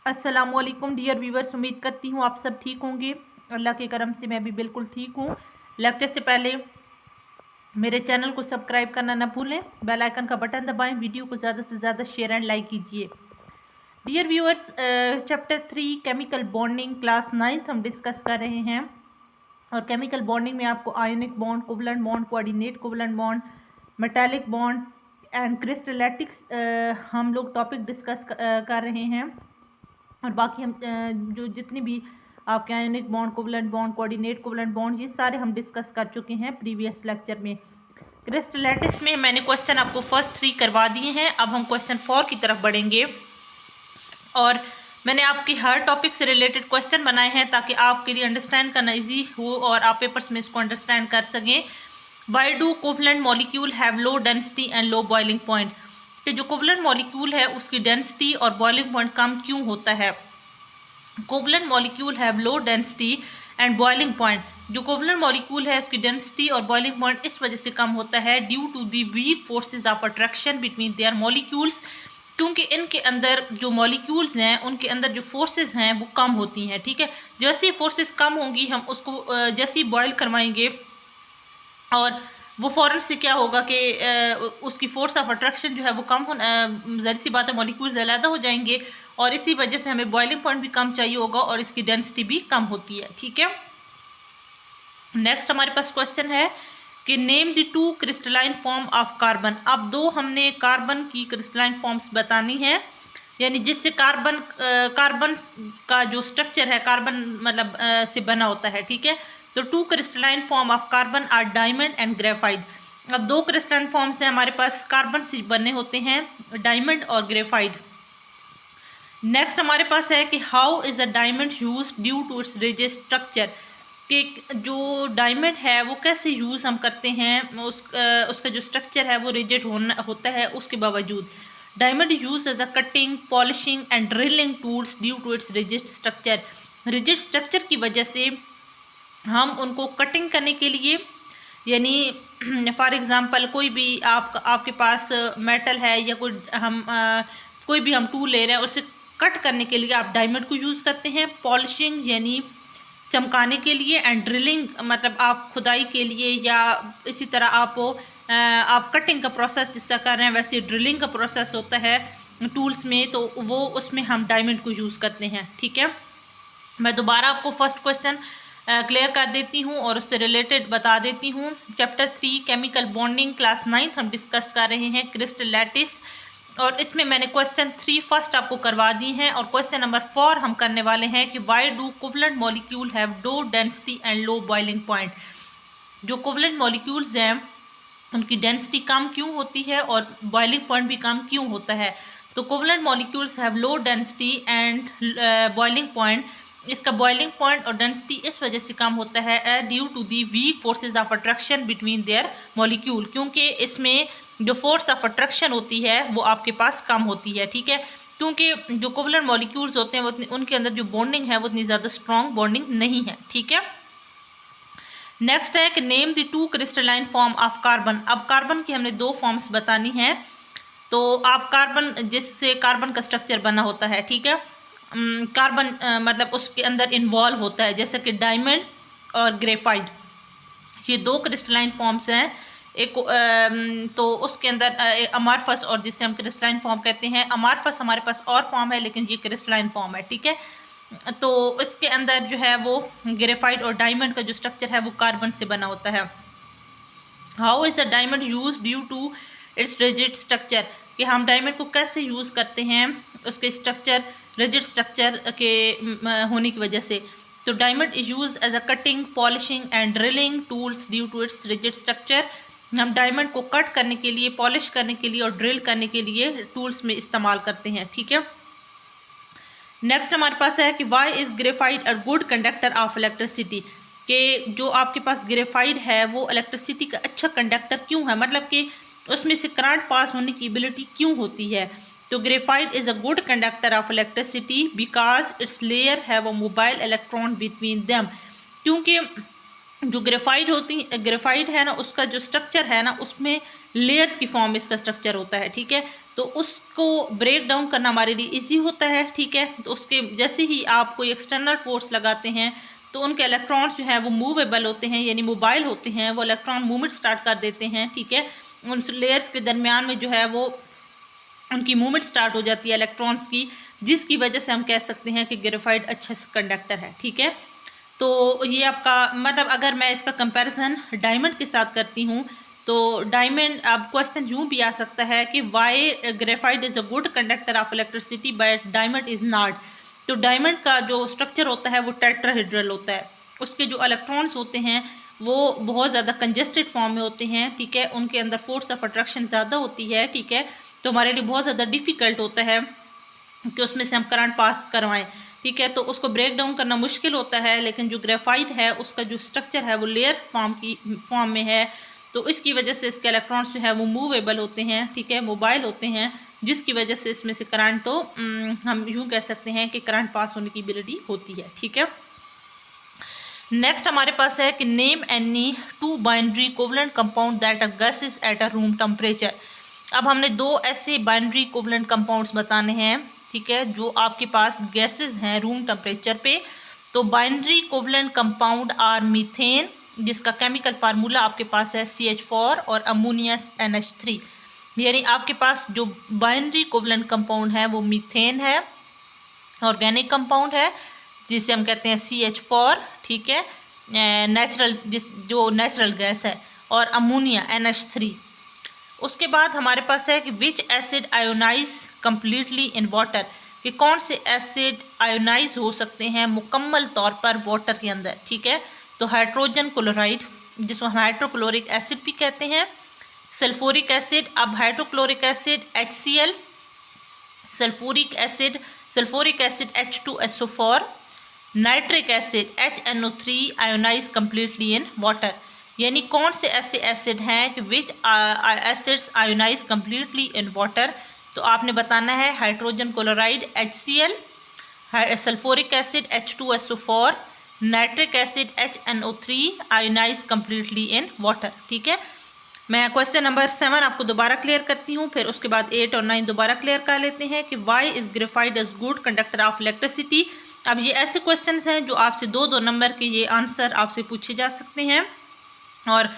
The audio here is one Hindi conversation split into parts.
अस्सलामुअलैकुम डियर व्यूवर्स, उम्मीद करती हूँ आप सब ठीक होंगे। अल्लाह के करम से मैं भी बिल्कुल ठीक हूँ। लेक्चर से पहले मेरे चैनल को सब्सक्राइब करना ना भूलें, बेल आइकन का बटन दबाएं, वीडियो को ज़्यादा से ज़्यादा शेयर एंड लाइक कीजिए। Dear viewers, chapter 3 chemical bonding class 9th हम डिस्कस कर रहे हैं। और केमिकल बॉन्डिंग में आपको ionic bond, covalent bond, coordinate covalent bond, metallic bond and crystal lattices हम लोग टॉपिक डिस्कस कर रहे हैं। और बाकी हम जो जितनी भी आपके ionic bond, covalent bond, coordinate covalent bond, ये सारे हम डिस्कस कर चुके हैं प्रीवियस लेक्चर में। क्रिस्टलैटिक्स में मैंने क्वेश्चन आपको फर्स्ट 3 करवा दिए हैं। अब हम क्वेश्चन 4 की तरफ बढ़ेंगे और मैंने आपकी हर टॉपिक से रिलेटेड क्वेश्चन बनाए हैं ताकि आपके लिए अंडरस्टैंड करना इजी हो और आप पेपर्स में इसको अंडरस्टैंड कर सकें। Y do covalent molecule have low density and low boiling point, कि जो कोवलेंट मॉलिक्यूल है उसकी डेंसिटी और बॉइलिंग पॉइंट कम क्यों होता है। Covalent molecule have low density and boiling point, जो कोवलेंट मॉलिक्यूल है उसकी डेंसिटी और बॉइलिंग पॉइंट इस वजह से कम होता है due to the weak forces of attraction between their molecules, क्योंकि इनके अंदर जो मॉलिक्यूल्स हैं उनके अंदर जो फोर्सेस हैं वो कम होती हैं। ठीक है, जैसे ही फोर्सेस कम होंगी हम उसको जैसे ही बॉयल करवाएंगे और वो फ़ौरन से क्या होगा कि उसकी फोर्स ऑफ अट्रैक्शन जो है वो कम होना, ज़ाहिर सी बात है मॉलिक्यूल्स अलग हो जाएंगे और इसी वजह से हमें बॉइलिंग पॉइंट भी कम चाहिए होगा और इसकी डेंसिटी भी कम होती है। ठीक है, नेक्स्ट हमारे पास क्वेश्चन है कि name the 2 crystalline form of carbon. अब 2 हमने कार्बन की क्रिस्टलाइन फॉर्म्स बतानी है, यानी जिससे कार्बन का जो स्ट्रक्चर है कार्बन मतलब से बना होता है। ठीक है, तो 2 crystalline form of carbon are diamond and graphite. अब 2 क्रिस्टलाइन फॉर्म्स हैं हमारे पास, कार्बन से बने होते हैं, डायमंड और ग्रेफाइट। नेक्स्ट हमारे पास है कि how is a diamond use due to its rigid structure, कि जो डायमंड है वो कैसे यूज़ हम करते हैं, उसका जो स्ट्रक्चर है वो रिजिड होता है उसके बावजूद। Diamond use as a cutting, polishing and drilling tools due to its rigid structure. Rigid structure की वजह से हम उनको कटिंग करने के लिए, यानी फॉर एग्ज़ाम्पल कोई भी आपके पास मेटल है या कोई भी हम टूल ले रहे हैं, उससे कट करने के लिए आप डायमंड को यूज़ करते हैं। पॉलिशिंग यानी चमकाने के लिए, एंड ड्रिलिंग मतलब आप खुदाई के लिए, या इसी तरह आप कटिंग का प्रोसेस जिससे कर रहे हैं वैसे ड्रिलिंग का प्रोसेस होता है टूल्स में, तो वो उसमें हम डायमंड को यूज़ करते हैं। ठीक है, मैं दोबारा आपको फर्स्ट क्वेश्चन क्लियर कर देती हूँ और उससे रिलेटेड बता देती हूँ। Chapter 3 chemical bonding class 9th हम डिस्कस कर रहे हैं क्रिस्टल लैटिस, और इसमें मैंने क्वेश्चन 3 फर्स्ट आपको करवा दी हैं और क्वेश्चन नंबर 4 हम करने वाले हैं कि why do covalent molecule have low density and low boiling point. जो कोवलेंट मॉलिक्यूल्स हैं उनकी डेंसिटी कम क्यों होती है और बॉइलिंग पॉइंट भी कम क्यों होता है। तो covalent molecules have low density and boiling point, इसका बॉइलिंग पॉइंट और डेंसिटी इस वजह से कम होता है due to the weak forces of attraction between their molecule, क्योंकि इसमें जो फोर्स ऑफ अट्रैक्शन होती है वो आपके पास कम होती है। ठीक है, क्योंकि जो कोवलेंट मॉलिक्यूल्स होते हैं वो उनके अंदर जो बॉन्डिंग है वो इतनी ज़्यादा स्ट्रॉन्ग बॉन्डिंग नहीं है। ठीक है, नेक्स्ट है कि name the 2 crystalline form of carbon. अब कार्बन की हमने 2 फॉर्म्स बतानी हैं, तो आप कार्बन जिससे कार्बन का स्ट्रक्चर बना होता है, ठीक है, कार्बन मतलब उसके अंदर इन्वॉल्व होता है, जैसे कि डायमंड और ग्रेफाइट, ये 2 क्रिस्टलाइन फॉर्म्स हैं। एक तो उसके अंदर अमारफस, और जिसे हम क्रिस्टलाइन फॉर्म कहते हैं। अमारफस हमारे पास और फॉर्म है लेकिन ये क्रिस्टलाइन फॉर्म है। ठीक है, तो इसके अंदर जो है वो ग्रेफाइट और डायमंड का जो स्ट्रक्चर है वो कार्बन से बना होता है। How is the diamond use due to its rigid structure, कि हम डायमंड को कैसे यूज़ करते हैं उसके स्ट्रक्चर, रिजिड स्ट्रक्चर के होने की वजह से। तो diamond is use as a cutting, polishing and drilling tools due to its rigid structure. हम डायमंड को कट करने के लिए, पॉलिश करने के लिए और ड्रिल करने के लिए टूल्स में इस्तेमाल करते हैं। ठीक है, नेक्स्ट हमारे पास है कि why is graphite a good conductor of electricity, कि जो आपके पास ग्रेफाइट है वो इलेक्ट्रिसिटी का अच्छा कंडक्टर क्यों है, मतलब कि उसमें से करंट पास होने की एबिलिटी क्यों होती है। तो graphite is a good conductor of electricity because its layer have a mobile electron between them, क्योंकि जो ग्रेफाइट है ना उसका जो स्ट्रक्चर है ना उसमें लेयर्स की फॉर्म में इसका स्ट्रक्चर होता है, ठीक है। तो उसको ब्रेक डाउन करना हमारे लिए इजी होता है, ठीक है। तो उसके जैसे ही आप कोई एक्सटर्नल फोर्स लगाते हैं तो उनके इलेक्ट्रॉन्स जो हैं वो मूवेबल होते हैं, यानी मोबाइल होते हैं, वो इलेक्ट्रॉन मूवमेंट स्टार्ट कर देते हैं, ठीक है। उन लेयर्स के दरमियान में जो है वो उनकी मूवमेंट स्टार्ट हो जाती है इलेक्ट्रॉन्स की, जिसकी वजह से हम कह सकते हैं कि ग्रेफाइट अच्छा कंडक्टर है, ठीक है। तो ये आपका मतलब अगर मैं इसका कंपैरिजन डायमंड के साथ करती हूँ तो डायमंड, अब क्वेश्चन यूँ भी आ सकता है कि why graphite is a good conductor of electricity but diamond is not. तो डायमंड का जो स्ट्रक्चर होता है वो टेट्राहेड्रल होता है, उसके जो इलेक्ट्रॉन्स होते हैं वो बहुत ज़्यादा कंजेस्टेड फॉर्म में होते हैं, ठीक है। उनके अंदर फोर्स ऑफ अट्रैक्शन ज़्यादा होती है, ठीक है। तो हमारे लिए बहुत ज़्यादा डिफ़िकल्ट होता है कि उसमें से हम करंट पास करवाएं, ठीक है। तो उसको ब्रेक डाउन करना मुश्किल होता है, लेकिन जो ग्रेफाइट है उसका जो स्ट्रक्चर है वो लेयर फॉर्म में है, तो इसकी वजह से इसके इलेक्ट्रॉन्स जो है वो मूवेबल होते हैं, ठीक है, मोबाइल होते हैं, जिसकी वजह से इसमें से करंट तो हम यूँ कह सकते हैं कि करंट पास होने की एबिलिटी होती है, ठीक है। नेक्स्ट हमारे पास है कि name any two binary covalent compound that are gases at a room temperature. अब हमने दो ऐसे बाइनरी कोवलेंट कंपाउंड्स बताने हैं, ठीक है, जो आपके पास गैसेस हैं रूम टेम्परेचर पे। तो binary covalent compound are methane, जिसका केमिकल फार्मूला आपके पास है CH4, और अमोनिया NH3। यानी आपके पास जो बाइनरी कोवलेंट कंपाउंड है वो मीथेन है, ऑर्गेनिक कंपाउंड है, जिसे हम कहते हैं CH4, ठीक है, नेचुरल जो नेचुरल गैस है, और अमोनिया NH3। उसके बाद हमारे पास है कि which acid ionise completely in water, कि कौन से एसिड आयोनाइज हो सकते हैं मुकम्मल तौर पर वाटर के अंदर, ठीक है। तो हाइड्रोजन क्लोराइड, जिसको हम हाइड्रोक्लोरिक एसिड भी कहते हैं, सल्फ्यूरिक एसिड, अब hydrochloric acid HCl, sulphuric acid H2SO4, nitric acid HNO3 ionise completely in water. यानी कौन से ऐसे एसिड हैं कि which acids ionise completely in water. तो आपने बताना है hydrogen chloride HCl, sulphuric acid H2SO4, nitric acid HNO3 ionise completely in water, ठीक है। मैं क्वेश्चन नंबर 7 आपको दोबारा क्लियर करती हूँ, फिर उसके बाद 8 और 9 दोबारा क्लियर कर लेते हैं कि why is graphite is good conductor of electricity. अब ये ऐसे क्वेश्चंस हैं जो आपसे 2-2 नंबर के ये आंसर आपसे पूछे जा सकते हैं और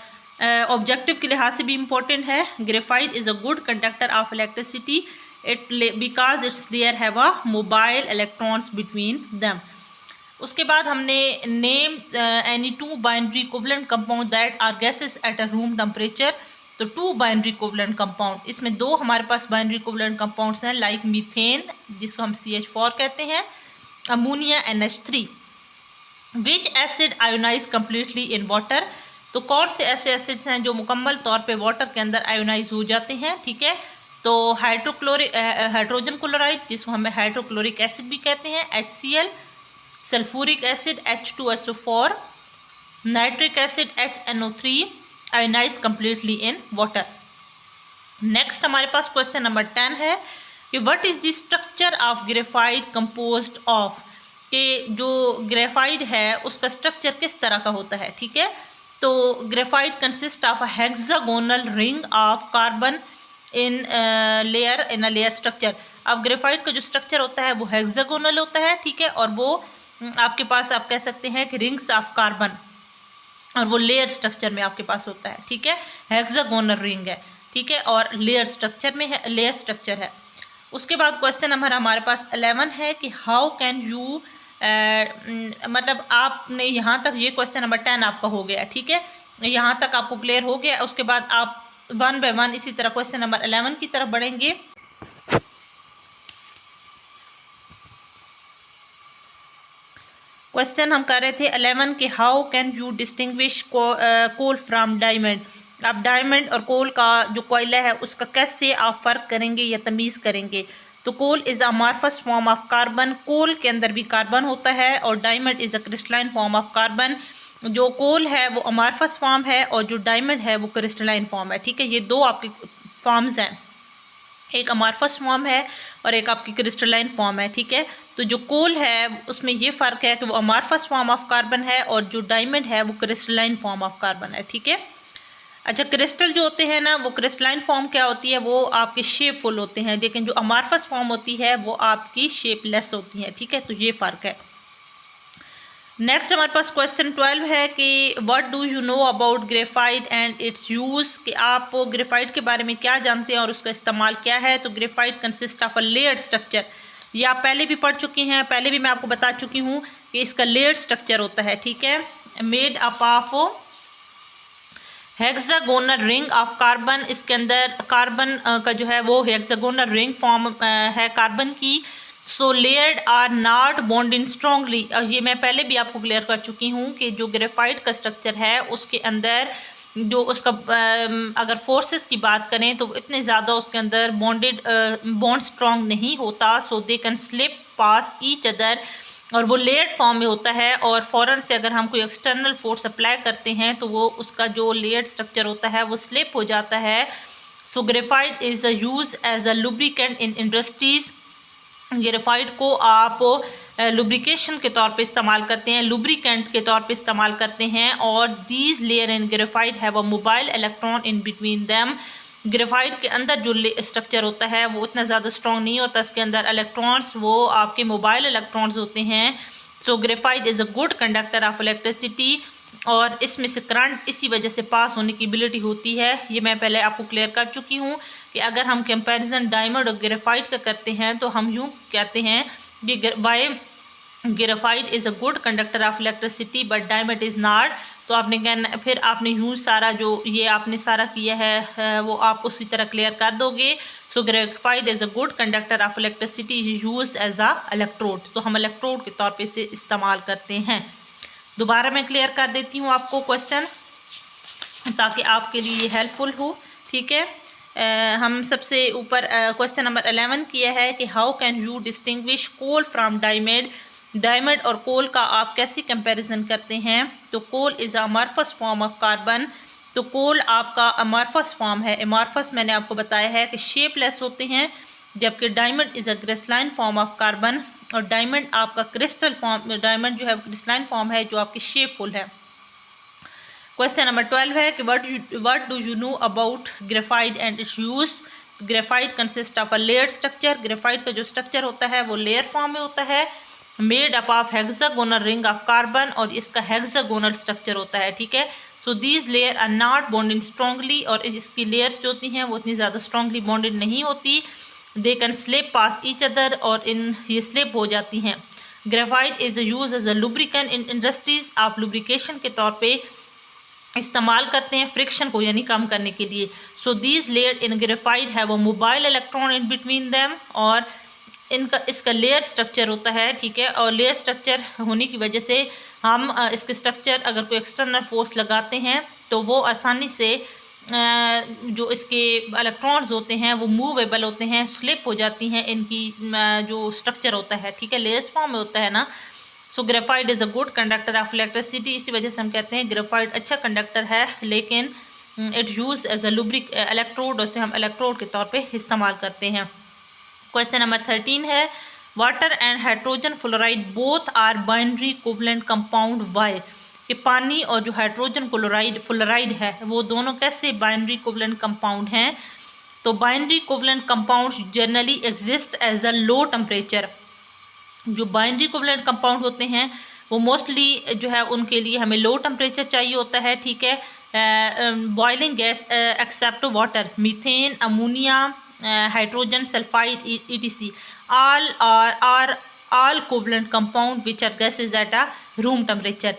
ऑब्जेक्टिव के लिहाज से भी इम्पोर्टेंट है। Graphite is a good conductor of electricity because its layer have a mobile electrons between them. उसके बाद हमने name any two binary covalent compound that are gases at a room temperature. तो टू बाइनरी कोवलेंट कंपाउंड, इसमें दो हमारे पास बाइनरी कोवलेंट कंपाउंड्स हैं, लाइक मीथेन जिसको हम CH4 कहते हैं, ammonia NH3। Which acid ionise completely in water, तो कौन से ऐसे एसिड्स हैं जो मुकम्मल तौर पे वाटर के अंदर आयोनाइज हो जाते हैं, ठीक है। तो हाइड्रोजन क्लोराइड जिसको हम हाइड्रोक्लोरिक एसिड भी कहते हैं HCl, sulphuric acid H2SO4, nitric acid HNO3 ionise completely in water. Next हमारे पास क्वेश्चन नंबर 10 है कि what is the structure of graphite composed of, कि जो ग्रेफाइट है उसका स्ट्रक्चर किस तरह का होता है, ठीक है। तो graphite consist of a hexagonal ring of carbon in a layer structure. अब ग्रेफाइट का जो स्ट्रक्चर होता है वो हेक्सागोनल होता है, ठीक है, और वो आपके पास आप कह सकते हैं कि रिंग्स ऑफ कार्बन, और वो लेयर स्ट्रक्चर में आपके पास होता है, ठीक है, हेक्सागोनल रिंग है, ठीक है, और लेयर स्ट्रक्चर में है, लेयर स्ट्रक्चर है। उसके बाद क्वेश्चन नंबर हमारे पास 11 है कि हाउ कैन यू, मतलब आपने यहाँ तक, ये क्वेश्चन नंबर 10 आपका हो गया, ठीक है, यहाँ तक आपको क्लियर हो गया। उसके बाद आप 1 बाय 1 इसी तरह क्वेश्चन नंबर 11 की तरफ बढ़ेंगे। क्वेश्चन हम कर रहे थे 11 के how can you distinguish coal from diamond. अब डायमंड और कोल का जो कोयला है उसका कैसे आप फ़र्क करेंगे या तमीज़ करेंगे। तो coal is amorphous form of carbon, coal के अंदर भी कार्बन होता है, और diamond is a crystalline form of carbon. जो कोल है वो अमार्फस फॉर्म है और जो डायमंड है वो क्रिस्टलाइन फॉर्म है, ठीक है। ये दो आपके फॉर्म्स हैं, एक अमार्फस फॉर्म है और एक आपकी क्रिस्टलाइन फॉर्म है, ठीक है। तो जो कोल है उसमें ये फ़र्क है कि वो अमार्फस फॉर्म ऑफ कार्बन है और जो डायमंड है वो क्रिस्टलाइन फॉर्म ऑफ कार्बन है, ठीक है। अच्छा, क्रिस्टल जो होते हैं ना, वो क्रिस्टलाइन फॉर्म क्या होती है, वो आपके शेपफुल होते हैं, लेकिन जो अमार्फस फॉर्म होती है वो आपकी शेपलेस होती है। ठीक है, तो ये फ़र्क है। नेक्स्ट हमारे पास क्वेश्चन 12 है कि what do you know about graphite and its use, कि आप ग्रेफाइट के बारे में क्या जानते हैं और उसका इस्तेमाल क्या है। तो graphite consist of a layered structure, ये आप पहले भी पढ़ चुके हैं, पहले भी मैं आपको बता चुकी हूँ कि इसका लेयर्ड स्ट्रक्चर होता है। ठीक है, made up of hexagonal ring of carbon, इसके अंदर कार्बन का जो है वो हेक्सागोनल रिंग फॉर्म है कार्बन की। So layered are not bonding strongly, और ये मैं पहले भी आपको क्लियर कर चुकी हूँ कि जो ग्रेफाइट का स्ट्रक्चर है उसके अंदर जो उसका अगर फोर्सेस की बात करें तो इतने ज़्यादा उसके अंदर बॉन्ड स्ट्रांग नहीं होता। So they can slip past each other, और वो लेयर्ड फॉर्म में होता है, और फ़ौरन से अगर हम कोई एक्सटर्नल फोर्स अप्लाई करते हैं तो वो उसका जो लेयर्ड स्ट्रक्चर होता है वो स्लिप हो जाता है। So graphite is use as a lubricant in industries, graphite को आप लुब्रिकेशन के तौर पे इस्तेमाल करते हैं, लुब्रिकेंट के तौर पे इस्तेमाल करते हैं। और these layer in graphite have a mobile electron in between them, graphite के अंदर जो स्ट्रक्चर होता है वो उतना ज़्यादा स्ट्रॉन्ग नहीं होता, इसके अंदर इलेक्ट्रॉन्स वो आपके मोबाइल इलेक्ट्रॉन्स होते हैं। So graphite is a good conductor of electricity, और इसमें से करंट इसी वजह से पास होने की एबिलिटी होती है। ये मैं पहले आपको क्लियर कर चुकी हूँ कि अगर हम कंपैरिजन डायमंड और ग्रेफाइट का करते हैं तो हम यूँ कहते हैं कि by graphite is a good conductor of electricity but diamond is not. तो आपने कहना, फिर आपने यूँ सारा जो ये आपने सारा किया है वो आप उसी तरह क्लियर कर दोगे। So graphite is a good conductor of electricity use as a electrode, तो हम इलेक्ट्रोड के तौर पे इसे इस्तेमाल करते हैं। दोबारा मैं क्लियर कर देती हूँ आपको क्वेश्चन ताकि आपके लिए ये हेल्पफुल हो। ठीक है, हम सबसे ऊपर क्वेश्चन नंबर 11 किया है कि how can you distinguish coal from diamond, diamond और कोल का आप कैसे कंपैरिजन करते हैं। तो coal is amorphous form of carbon, तो कोल आपका अमॉर्फस फॉर्म है। अमॉर्फस मैंने आपको बताया है कि शेपलेस होते हैं, जबकि diamond is a crystalline form of carbon, और डायमंड आपका क्रिस्टल फॉर्म, डायमंड जो है क्रिस्टलाइन फॉर्म है जो आपकी शेपफुल है। क्वेश्चन नंबर 12 है कि what do you know about graphite and it's use. Graphite consist of a layered structure, graphite का जो स्ट्रक्चर होता है वो लेयर फॉर्म में होता है, made up of hexagonal ring of carbon, और इसका हेक्सागोनल स्ट्रक्चर होता है। ठीक है, so these layer are not bonded strongly, और इसकी लेयर्स जो होती हैं वो इतनी ज़्यादा स्ट्रांगली बॉन्डेड नहीं होती। They can slip past each other, और ये स्लिप हो जाती हैं। Graphite is use as a lubricant in industries, आप लुब्रिकेशन के तौर पे इस्तेमाल करते हैं फ्रिक्शन को यानी कम करने के लिए। सो these layer in graphite have a mobile electron in between them, और इसका लेयर स्ट्रक्चर होता है। ठीक है, और लेयर स्ट्रक्चर होने की वजह से हम इसके स्ट्रक्चर अगर कोई एक्सटर्नल फोर्स लगाते हैं तो वो आसानी से जो इसके इलेक्ट्रॉन्स होते हैं वो मूवेबल होते हैं, स्लिप हो जाती हैं, इनकी जो स्ट्रक्चर होता है। ठीक है, लेयर्स फॉर्म में होता है ना। So graphite is a good conductor of electricity, इसी वजह से हम कहते हैं ग्रेफाइट अच्छा कंडक्टर है, लेकिन it use as a lubric electrode, उसे हम इलेक्ट्रोड के तौर पे इस्तेमाल करते हैं। क्वेश्चन नंबर 13 है water and hydrogen fluoride both are binary equivalent compound why, कि पानी और जो हाइड्रोजन फ्लोराइड है वो दोनों कैसे बाइनरी इक्विवेलेंट कंपाउंड हैं। तो binary equivalent compounds generally exist as a low temperature, जो बाइनरी इक्विवेलेंट कंपाउंड होते हैं वो मोस्टली जो है उनके लिए हमें लो टेम्परेचर चाहिए होता है। ठीक है, boiling gas except water, methane, ammonia, hydrogen sulphide etc all covalent compound which are gases at a room temperature।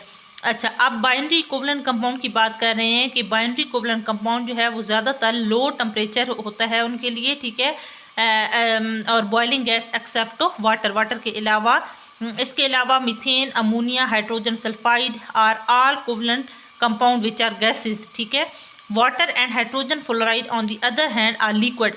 अच्छा, अब बाइनरी इक्विवेलेंट कंपाउंड की बात कर रहे हैं कि बाइनरी इक्विवेलेंट कंपाउंड जो है वो ज़्यादातर लो टेम्परेचर होता है उनके लिए। ठीक है, और boiling gas except water, water के अलावा इसके अलावा methane, ammonia, hydrogen sulphide are all covalent compound which are gases. ठीक है, water and hydrogen fluoride on the other hand are liquid.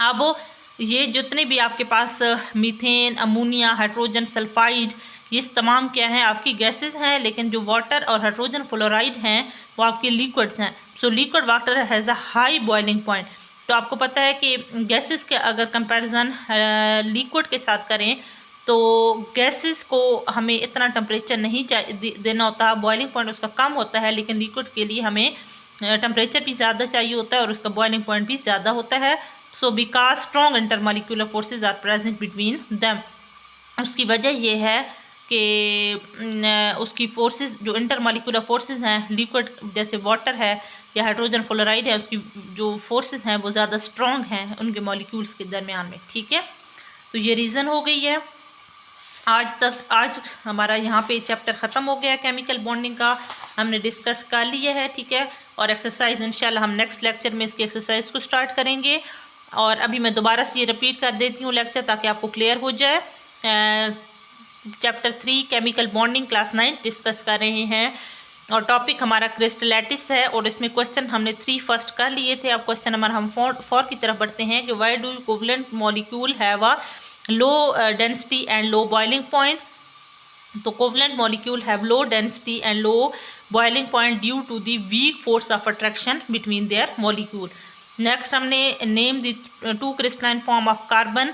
अब ये जितने भी आपके पास मीथेन, अमोनिया, हाइड्रोजन सल्फाइड, ये तमाम क्या हैं आपकी गैसेस हैं, लेकिन जो वाटर और हाइड्रोजन फ्लोराइड हैं वो आपके लिक्विड्स हैं। So liquid water has a high boiling point. तो आपको पता है कि गैसेस के अगर कंपैरिजन लिक्विड के साथ करें तो गैसेस को हमें इतना टेम्परेचर नहीं देना होता, बॉइलिंग पॉइंट उसका कम होता है, लेकिन लिक्विड के लिए हमें टेम्परेचर भी ज़्यादा चाहिए होता है और उसका बॉइलिंग पॉइंट भी ज़्यादा होता है। So because strong intermolecular forces are present between them, उसकी वजह यह है कि उसकी फोर्सेस जो इंटरमॉलिक्यूलर फोर्सेस हैं, लिक्विड जैसे वाटर है या हाइड्रोजन फ्लोराइड है, उसकी जो फोर्सेस हैं वो ज़्यादा स्ट्रॉन्ग हैं उनके मॉलिक्यूल्स के दरमियान में। ठीक है, तो ये रीज़न हो गई है। आज हमारा यहाँ पे चैप्टर ख़त्म हो गया केमिकल बॉन्डिंग का, हमने डिस्कस कर लिया है। ठीक है, और एक्सरसाइज इंशाल्लाह हम नेक्स्ट लेक्चर में इसकी एक्सरसाइज को स्टार्ट करेंगे। और अभी मैं दोबारा से ये रिपीट कर देती हूँ लेक्चर ताकि आपको क्लियर हो जाए। Chapter 3 chemical bonding class 9 discuss कर रहे हैं और टॉपिक हमारा क्रिस्टलैटिस है और इसमें क्वेश्चन हमने 3 फर्स्ट कर लिए थे। अब क्वेश्चन नंबर हम 4 की तरफ बढ़ते हैं कि why do covalent molecule have a low density and low boiling point. तो covalent molecule have low density and low boiling point due to the weak force of attraction between their molecule. Next हमने name the 2 crystalline form of carbon.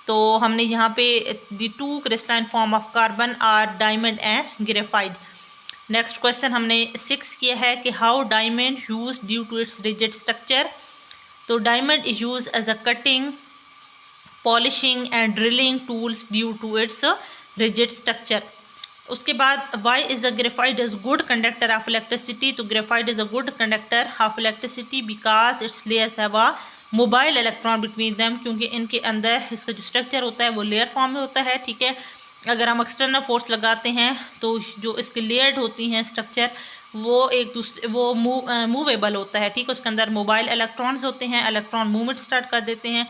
तो हमने यहाँ पे the 2 crystalline form of carbon are diamond and graphite. Next question हमने 6 किया है कि how diamond use due to its rigid structure. तो diamond is use as a cutting, polishing and drilling tools due to its rigid structure. उसके बाद why is a graphite is good conductor of electricity. तो graphite is a good conductor of electricity because its layers have a mobile electron between them, क्योंकि इनके अंदर इसका जो स्ट्रक्चर होता है वो लेयर फॉर्म में होता है। ठीक है, अगर हम एक्सटर्नल फोर्स लगाते हैं तो जो इसके लेयर्ड होती हैं स्ट्रक्चर वो एक दूसरे वो मूवेबल होता है। ठीक है, उसके अंदर मोबाइल इलेक्ट्रॉन्स होते हैं, इलेक्ट्रॉन मूवमेंट स्टार्ट कर देते हैं,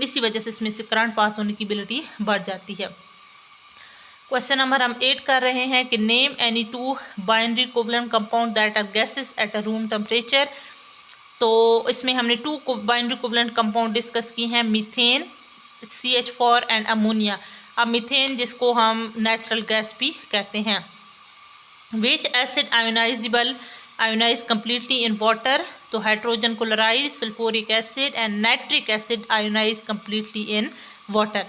इसी वजह से इसमें से करंट पास होने की एबिलिटी बढ़ जाती है। क्वेश्चन नंबर हम 8 कर रहे हैं कि name any 2 binary covalent compound that are gases at a room temperature. तो इसमें हमने 2 बाइनरी कोवलेंट कंपाउंड डिस्कस की हैं, मीथेन CH4 एंड अमोनिया। अब मीथेन जिसको हम नेचुरल गैस भी कहते हैं। Which acid ionise completely in water. तो hydrogen chloride, sulphuric acid and nitric acid ionise completely in water.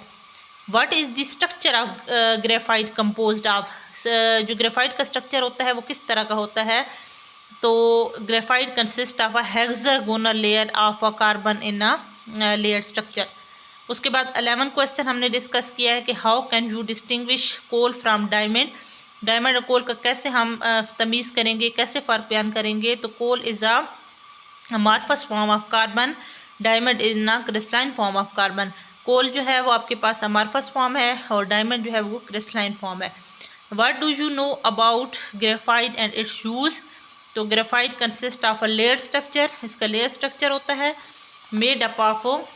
What is the structure of graphite composed of. जो ग्रेफाइट का स्ट्रक्चर होता है वो किस तरह का होता है। तो graphite consist of a hexagonal layer of a carbon in a layer structure. उसके बाद 11 क्वेश्चन हमने डिस्कस किया है कि how can you distinguish coal from diamond. Diamond और कोल का कैसे हम तमीज़ करेंगे, कैसे फ़र्क बयान करेंगे। तो coal is a amorphous form of carbon, diamond is ना crystalline form of carbon. Coal जो है वो आपके पास अमार्फस फॉर्म है और डायमंड जो है वो क्रिस्टलाइन फॉर्म है। What do you know about graphite and its use. तो graphite consist of a layer structure, इसका लेयर स्ट्रक्चर होता है made up of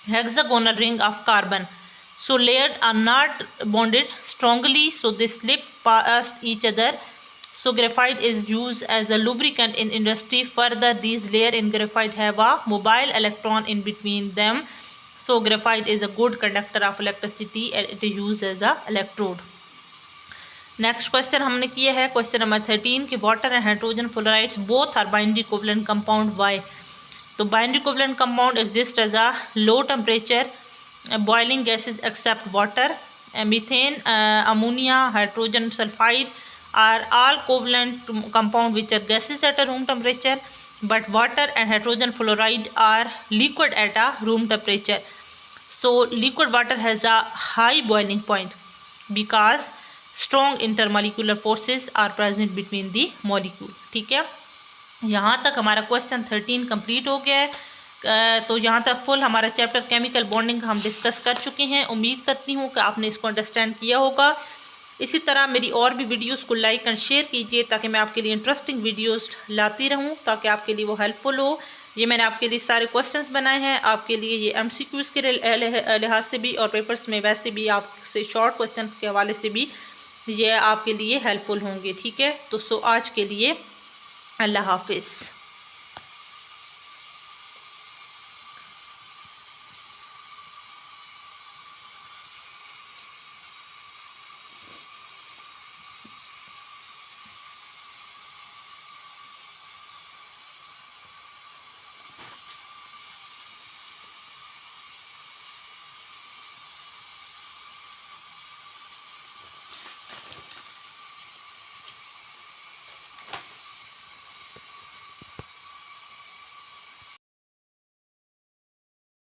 hexagonal ring of carbon. So layers are not bonded strongly, so they slip past each other. So graphite is used as a lubricant in industry. Further, these layers in graphite have a mobile electron in between them. So graphite is a good conductor of electricity and it is used as a electrode. Next question हमने किया है क्वेश्चन नंबर 13 कि water and hydrogen fluorides both are binary covalent compound why. तो binary covalent compound exist as a low temperature boiling gases except water. Methane, ammonia, hydrogen sulfide are all covalent compound which are gases at a room temperature, but water and hydrogen fluoride are liquid at a room temperature. So liquid water has a high boiling point because strong intermolecular forces are present between the molecule. ठीक है, यहाँ तक हमारा क्वेश्चन 13 कंप्लीट हो गया है। तो यहाँ तक फुल हमारा चैप्टर केमिकल बॉन्डिंग हम डिस्कस कर चुके हैं। उम्मीद करती हूँ कि आपने इसको अंडरस्टैंड किया होगा। इसी तरह मेरी और भी वीडियोस को लाइक एंड शेयर कीजिए ताकि मैं आपके लिए इंटरेस्टिंग वीडियोस लाती रहूँ, ताकि आपके लिए वो हेल्पफुल हो। ये मैंने आपके लिए सारे क्वेश्चंस बनाए हैं, आपके लिए ये MCQs के लिहाज से भी और पेपर्स में वैसे भी आपसे शॉर्ट क्वेश्चन के हवाले से भी ये आपके लिए हेल्पफुल होंगे। ठीक है, तो आज के लिए अल्लाह हाफिज़।